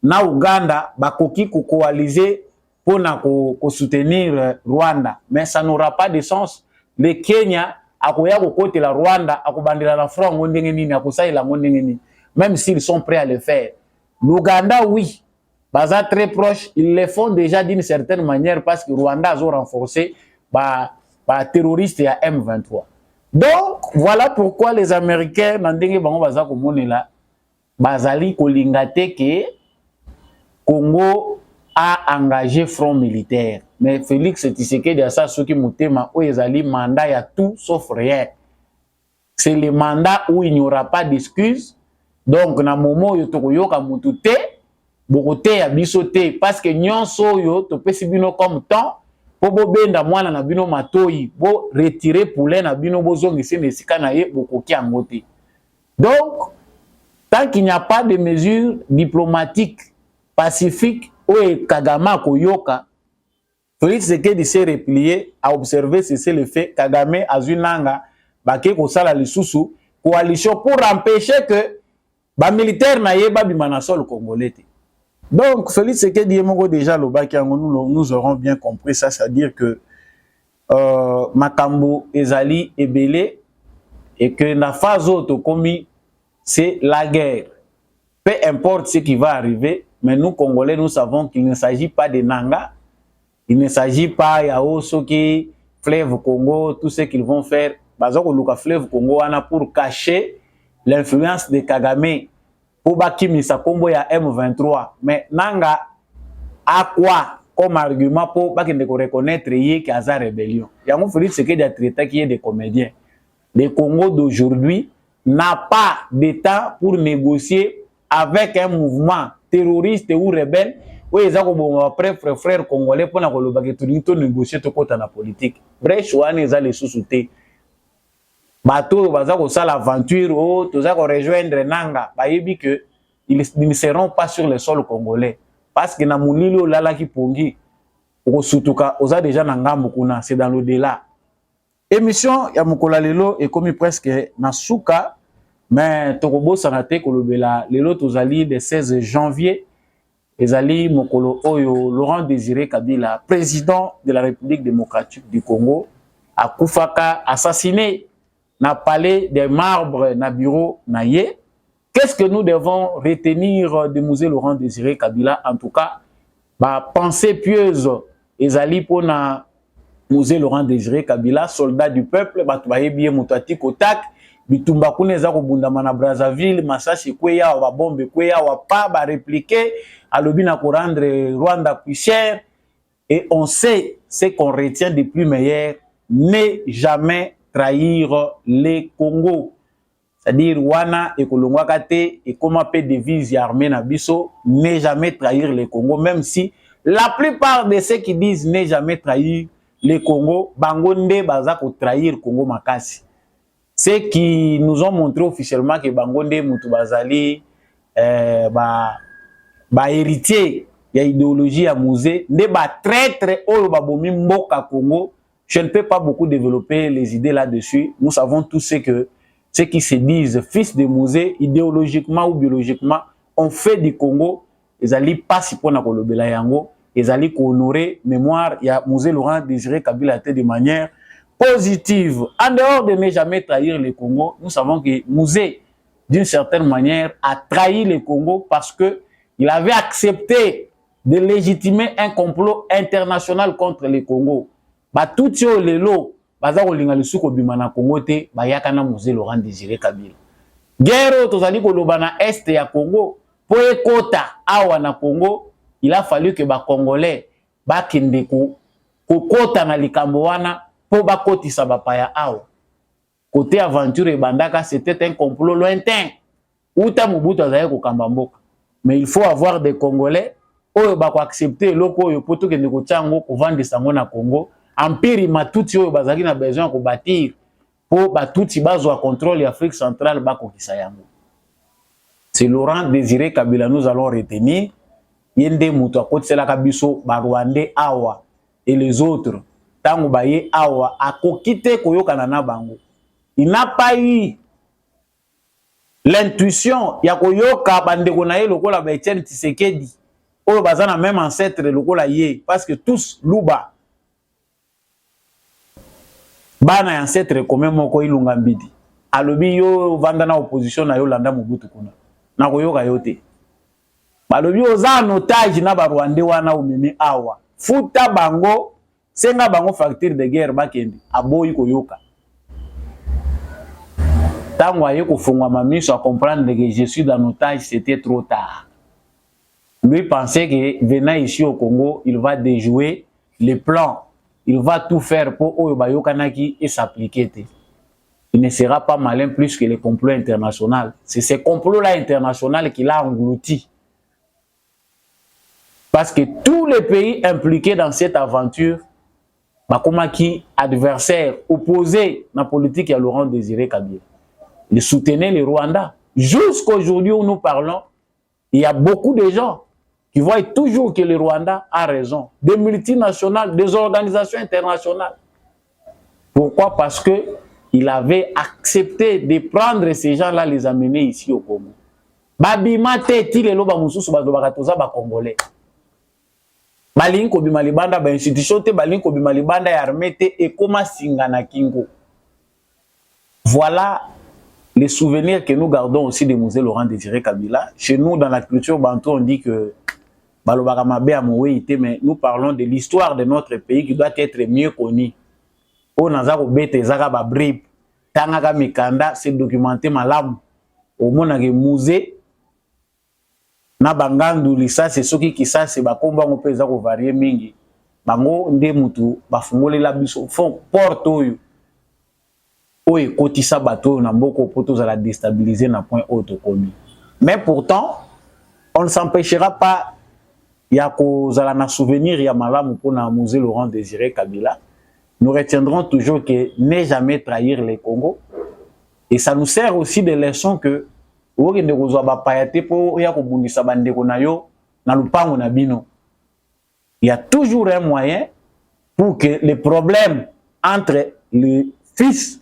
na Uganda ba koki ko coaliser pour na ko soutenir Rwanda, mais ça n'aura pas de sens. Le Kenya akoya ko côté la Rwanda akobandela la front ngondenge nini akosaila ngondenge nini, même s'ils sont prêts à le faire. L'Ouganda oui, baza très proche, ils le font déjà d'une certaine manière parce que Rwanda a renforcé ba terroristes à M23. Donc, voilà pourquoi les Américains, bazali kolinga te ke Congo a engagé front militaire. Mais Félix Tshisekedi a ça ce qui mutema où ezali mandat ya tout sauf rien. C'est le mandat où il n'y aura pas d'excuses. Donc na moment yo tokoyoka mutu te bokote ya biso te parce que nyonso yo topesi bino comme temps po bobenda mwana na bino matoyi bo retirer poulet na bino bozongisi na esika na ye bokoki yango te. Donc tant qu'il n'y a pas de mesures diplomatiques pacifiques où Kagame koyoka, Félix Tshisekedi s'est replié à observer ceci le fait Kagame azunanga bake kosala lisusu coalition pour empêcher que ba militaire na ye babima na sol congolais. Donc Félix Tshisekedi yemoko déjà le baki nous aurons bien compris ça, c'est-à-dire que makambo ezali ebele et que na phase auto komi c'est la guerre. Peu importe ce qui va arriver, mais nous Congolais nous savons qu'il ne s'agit pas de Nanga, il ne s'agit pas Yao Soki, Fleuve Congo, tout ce qu'ils vont faire. Bazoko Luka Fleuve Congo wana pour cacher l'influence de Kagame pour bakimisa kombo ya M23. Mais Nanga a quoi comme argument pour bakende ko reconnaître yé qu'il y a sa rébellion. Yango Félix Tshisekedi a traité qui est des comédiens. Le Congo d'aujourd'hui n'a pas de temps pour négocier avec un mouvement terroriste ou rebelle où ils ont après frères congolais pour négocier tout côté la politique. Bref, choix ils ont les sous-soutés. Bateau bazako ça l'aventure oh tous ça rejoindre Nanga bayebi que ils ne seront pas sur le sol congolais parce que na mulilo lala ki pongi osutuka oza déjà na ngambo kuna c'est dans l'au-delà. Émission ya mukola lelo est comme presque na suka mais tokobo sanate kolobela lelo tozali le 16 janvier ezali mokolo oyo Laurent Désiré Kabila président de la République démocratique du Congo akufaka assassiné na palais des marbres na bureau na ye. Qu'est-ce que nous devons retenir de Musée Laurent Désiré Kabila? En tout cas ba pensée pieuse ezali pona Musée Laurent Désiré Kabila, soldat du peuple, batubaye bien mutati kotak, bitumba kuneza kobundama na Brazzaville, masashi kweya wa bombe kweya wa pa ba répliquer, alobi na ko rendre Rwanda plus cher, et on sait ce qu'on retient de plus meilleur, ne jamais trahir les Congo. C'est-à-dire wana et kolongwa kate et comment peut devise armée na biso, ne jamais trahir les Congo, même si la plupart de ceux qui disent ne jamais trahir les Congo, Bangonde bazako trahir Congo makasi. Ceux qui nous ont montré officiellement que Bangonde Moutou Bazali héritier il y a idéologie à musée, ne ba traître oyo babomi mboka Congo. Je ne peux pas beaucoup développer les idées là-dessus. Nous savons tous ceux qui se disent fils de musée, idéologiquement ou biologiquement, ont fait du Congo, ils allaient pas si pour na kolobela yango. Ils allaient honorer mémoire, il y a Musée Laurent Désiré Kabila de manière positive. En dehors de ne jamais trahir le Congo, nous savons que Musée, d'une certaine manière, a trahi le Congo parce que il avait accepté de légitimer un complot international contre le Congo. Ba tout yo lelo, baza kolinga lisuko bima na Congo te, ba yakana Musée Laurent Désiré Kabila. Guerre tozali koloba na est ya Congo, po ekota awa na Congo. Il a fallu que les Congolais bakende kota na likambo wana po bakotisa bapaya awa. Côté aventure et bandaka, c'était un complot lointain. Uta Mobutu azaye ko kambamboka. Mais il faut avoir des Congolais oyo bako accepter loko oyo poto kende ko tsango ko vendre sango na Congo. Empire matuti oyo bazaki na besoin ko bâtir po batuti bazwa contrôle l'Afrique centrale bako kisayango. C'est Laurent Désiré Kabila nous allons retenir. Yende mutu akotisela kabiso Barwandais awa et les autres tango baye awa akokite koyokana na bango. Il n'a pas eu l'intuition ya koyoka bandeko na ye lokola ba Etienne Tshisekedi oyo bazana même ancêtre lokola ye parce que tous luba bana ancêtre comme moko ilunga mbidi alobi yo vanda na opposition na yo landa Mobutu kuna na koyoka yote. Balobi oza en otage na Barwandais wana umemi awa. Futa bango, senga bango facture de guerre bakende. Aboyi koyoka. Tant que vous fongwa mami soit comprendre que je suis dans otage, c'était trop tard. Lui pensait que venant ici au Congo, il va déjouer les plans. Il va tout faire pour Oyobayo Kanaki et s'appliquer. Il ne sera pas malin plus que les complots internationaux. C'est ces complots-là internationaux qu'il a englouti. Parce que tous les pays impliqués dans cette aventure, Bakomaki, adversaire, opposé à la politique à Laurent Désiré Kabila, ils soutenaient le Rwanda. Jusqu'aujourd'hui où nous parlons, il y a beaucoup de gens qui voient toujours que le Rwanda a raison. Des multinationales, des organisations internationales. Pourquoi? Parce qu'il avait accepté de prendre ces gens-là, les amener ici au Congo. Babimate tilelo ba mususu bazobakatoza ba Congolais. Balinko bimalibanda ba institution te balinko bimalibanda ya armée te et koma singana kingo. Voilà les souvenirs que nous gardons aussi de Mosée Laurent Désiré Kabila. Chez nous, dans la culture bantou, on dit que mais nous parlons de l'histoire de notre pays qui doit être mieux connue. On a c'est documenté malam. Au moins, musée na bangandu lisa c'est ce qui ça c'est bakomba ngo peza ko varier mingi. Bango nde mutu bafungole la biso fond porte oyo. Oye kotisa bato na mboko poto za la déstabiliser na point auto commis. Mais pourtant, on ne s'empêchera pas ya kozala na souvenir ya malamu pour na Mosée Laurent Désiré Kabila. Nous retiendrons toujours que ne jamais trahir les Congo. Et ça nous sert aussi de leçon que il y a toujours un moyen pour que les problèmes entre les fils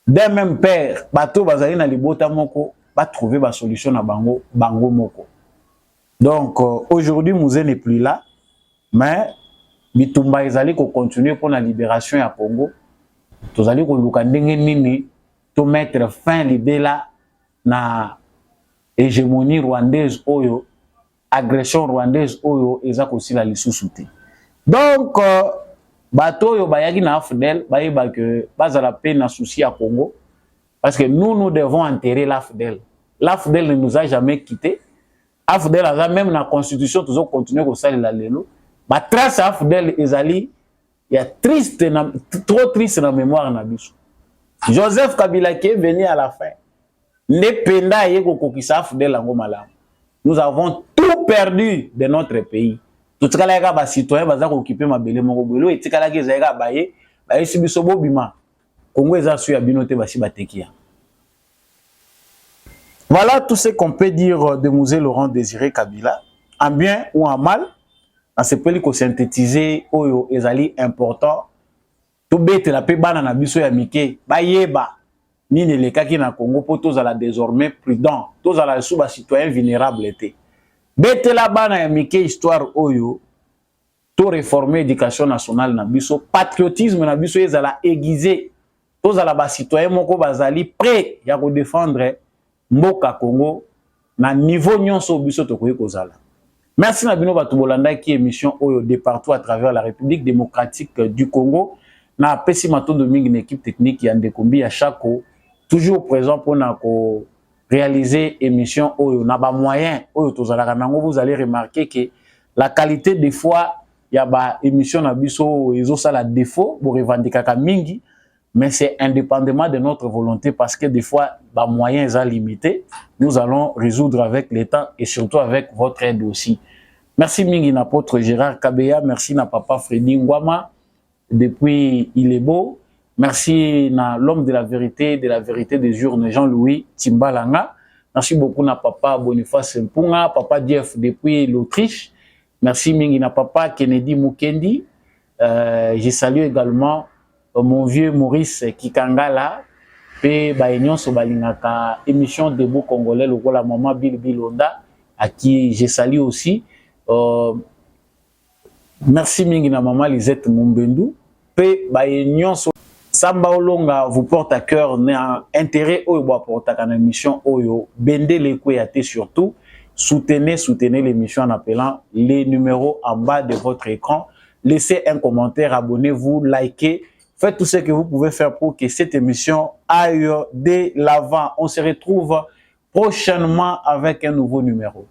d'un même père bato bazali na libota moko va trouver la solution à bango moko. Donc aujourd'hui Mosée n'est plus là, mais bitumba ezali ko continuer pour la libération ya Congo. Tozali ko luka ndenge nini to mettre fin libela na hégémonie rwandaise oyo, agression rwandaise oyo eza aussi la lisusu te. Donc bato oyo bayaki na AFDEL bayeba que bazala pe na souci à Congo parce que nous devons enterrer l'AFDEL. L'AFDEL ne nous a jamais quitté. AFDEL a même la constitution toujours continuer ko salela lelo. Ba trace AFDEL ezali ya triste trop triste na mémoire na biso. Joseph Kabila qui est venu à la fin. Nous avons tout perdu de notre pays. Tout ce que les citoyens vont occuper ma belle mongolo et tout ce que les gens baye baye sibisobo bima. Congo eza suya binote basi batekia. Voilà tout ce qu'on peut dire de Mosée Laurent Désiré Kabila, en bien ou en mal. On se peut le synthétiser oyo ezali important. Tout bête la pe bana na biso ya mike bayeba. Ni ne les cas qui na Congo pour tous à la désormais prudent, tous à la sous citoyens vulnérables étaient. Bête la bana ya mike histoire oyo, tout réformer éducation nationale na biso, patriotisme na biso ezala aiguisé, tous à la citoyens moko bazali prêt ya ko défendre mboka Congo na niveau nyonso biso to koyi kozala. Merci na bino batu bolanda qui émission oyo de partout à travers la République démocratique du Congo. Na pesi mato de mingi équipe technique ya Ndekombi à Chako toujours présent pour réaliser émission oyo na ba moyen oyo tozalaka nango. Vous allez remarquer que la qualité des fois il y a ba émission na biso ezo sala défaut pour revendiquer ka mingi, mais c'est indépendamment de notre volonté parce que des fois ba moyens sont limités. Nous allons résoudre avec l'État et surtout avec votre aide aussi. Merci mingi n'apôtre Gérard Kabeya, merci na papa Freddy Ngwama depuis Il est beau. Merci na l'homme de la vérité des journées, Jean-Louis Timbalanga. Merci beaucoup na papa Boniface Mpunga, papa Jeff depuis l'Autriche. Merci mingi na papa Kennedy Mukendi. Je salue également mon vieux Maurice Kikangala. Pe baignon so balingaka émission de beau congolais le la maman Bill Bilonda à qui je salue aussi. Merci mingi na maman Lisette Mumbendu. Pe baignon so Samba Olonga vous porte à cœur intérêt au porte à une émission oyo bende les kouyaté surtout soutenez l'émission en appelant les numéros en bas de votre écran, laissez un commentaire, abonnez-vous, likez, Faites tout ce que vous pouvez faire pour que cette émission aille de l'avant. On se retrouve prochainement avec un nouveau numéro.